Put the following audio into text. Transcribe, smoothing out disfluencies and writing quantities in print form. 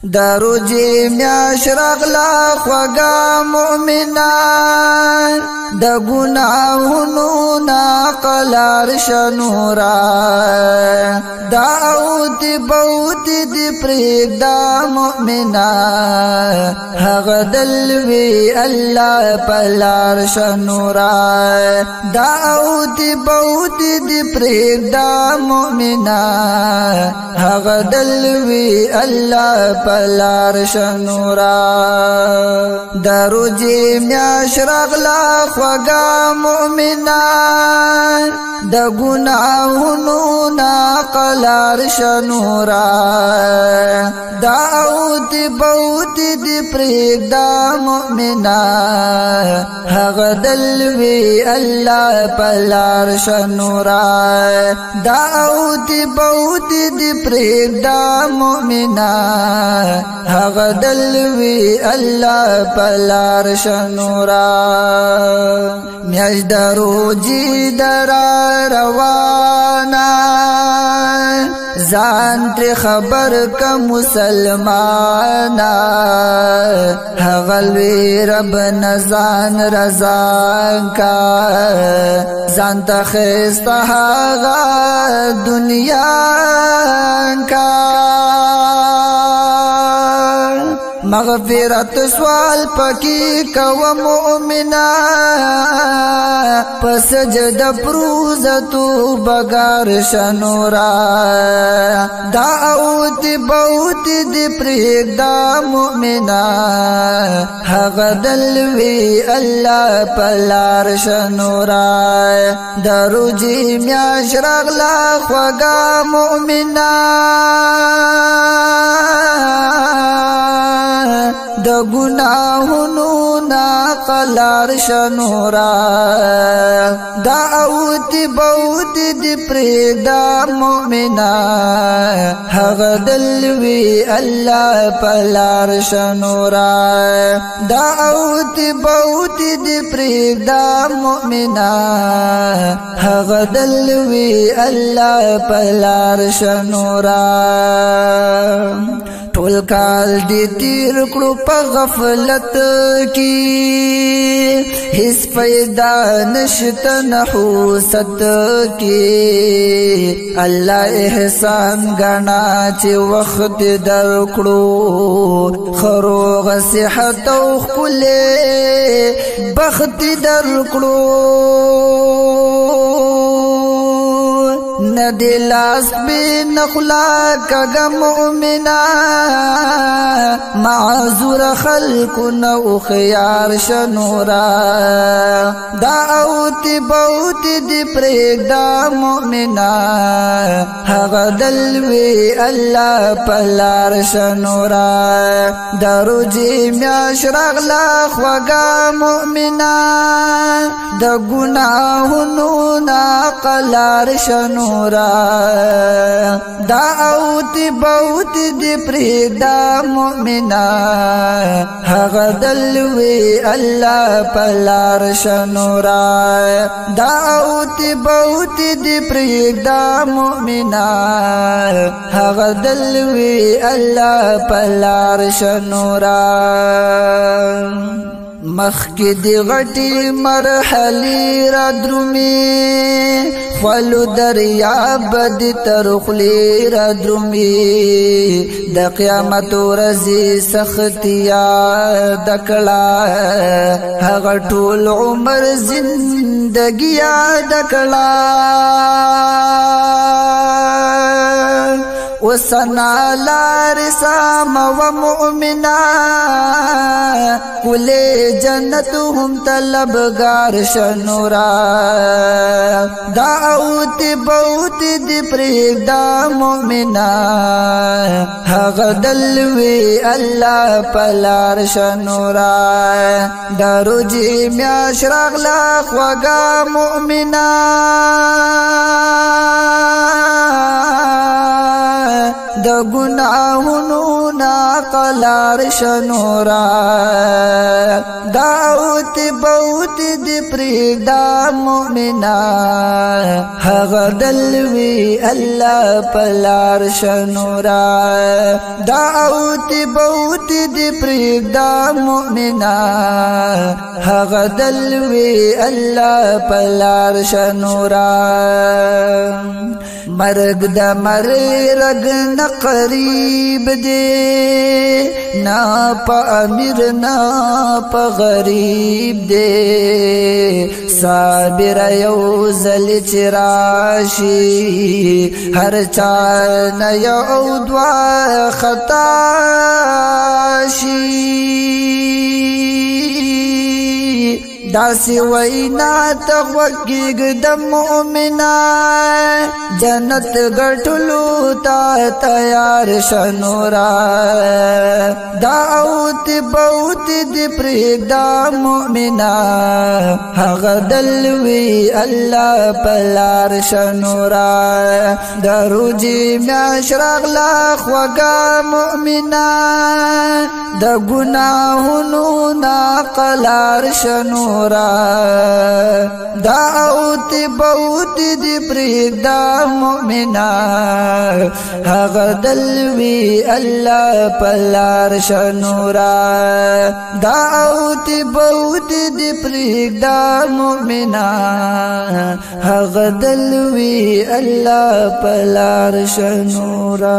دروجی میاش راغلا خوگا مؤمنان دا گناہونو نا قلار شنورا دا اوتی بوتی دی پریگ دا مؤمنان حق دلوی اللہ پلار شنورا دا اوتی بوتی دی پریگ دا مؤمنان حق دلوی اللہ پلار شنورا دروجی میاش راغلا خوگا مؤمنان دا گناہونو نا قلار شنورا دا اوتی بوتی دی پریگ دا مؤمنان حق دلوی اللہ پلار شنورا دا اوتی بوتی دی پریگ دا مؤمنان حق دلوی اللہ پلار شنورا میاش دروجی درا روانا زان تر خبر کا مسلمانا حغلوی رب نزان رزان کا زان تخیستا حغا دنیا کا مغفرت سوال پکی کو مؤمنا پس جد پروزتو بگار شنورا دا اوتی بوتی دی پریگ دا مؤمنا حق دلوی اللہ پلار شنورا دروجی میاش راغلا خوگا مؤمنا دا گناہونو نا قلار شنورا دا اوتی بوتی دی پریگ دا مؤمنا حق دلوی اللہ پلار شنورا دا اوتی بوتی دی پریگ دا مؤمنا حق دلوی اللہ پلار شنورا ټول کال دی تیر کړو په غفلت کی هیڅ پیدا نشت نحوست کی الله احسان غنا چې وخت در کړو خروغ صحت او خپل بخت در کړو ندی لاس بی نخلا کگا مؤمنا معذور خلق نو خیار شنورا دا اوتی بوتی دی پریگ دا مؤمنا حق دلوی اللہ پلار شنورا دروجی میاش راغلا خوگا مؤمنا دا گناہونو نا قلار شنورا دا اوتی بوتی دی پریگ دا مؤمنا حق دلوی اللہ پلار شنورا دا اوتی بوتی دی پریگ دا مؤمنا حق دلوی اللہ پلار شنورا مخی دی غٹی مرحلی را درومی خولو دریاب دی ترخلی را درومی دا قیامت و رزی سختیا دکلا حق طول عمر زندگیا دکلا وسنا لار سام و مؤمنا کل جنت ہم طلبگار شنورا دا اوتی بوتی دی پریگ دا مؤمنا حق دلوی اللہ پلار شنورا دروجی میاش راغلا خوگا مؤمنا دا گناہونو نا قلار شنورا دعوت بوت دی پریگ دا مؤمنا غدلوی اللہ پلار شنورا دعوت بوت دی پریگ دا مؤمنا غدلوی اللہ پلار شنورا مرگ دا مرگ نقریب دے نا پا امیر نا پا غریب دے صابر یو زل چراشی ہر چان یو دعا خطاشی داسی وینا تغوکیگ دا مؤمنا جنت گٹلو تا تیار شنورا دعوت بوت دی پریگ دا مؤمنا غدلوی اللہ پلار شنورا دروجی میاشراغ لاخ وگا مؤمنا دا گناہنو نا قلار شنورا دعوت بوت دی پریگ دا مؤمنا غدلوی اللہ پلار شنورا دعوت بوت دی پریگ دا مؤمنا غدلوی اللہ پلار شنورا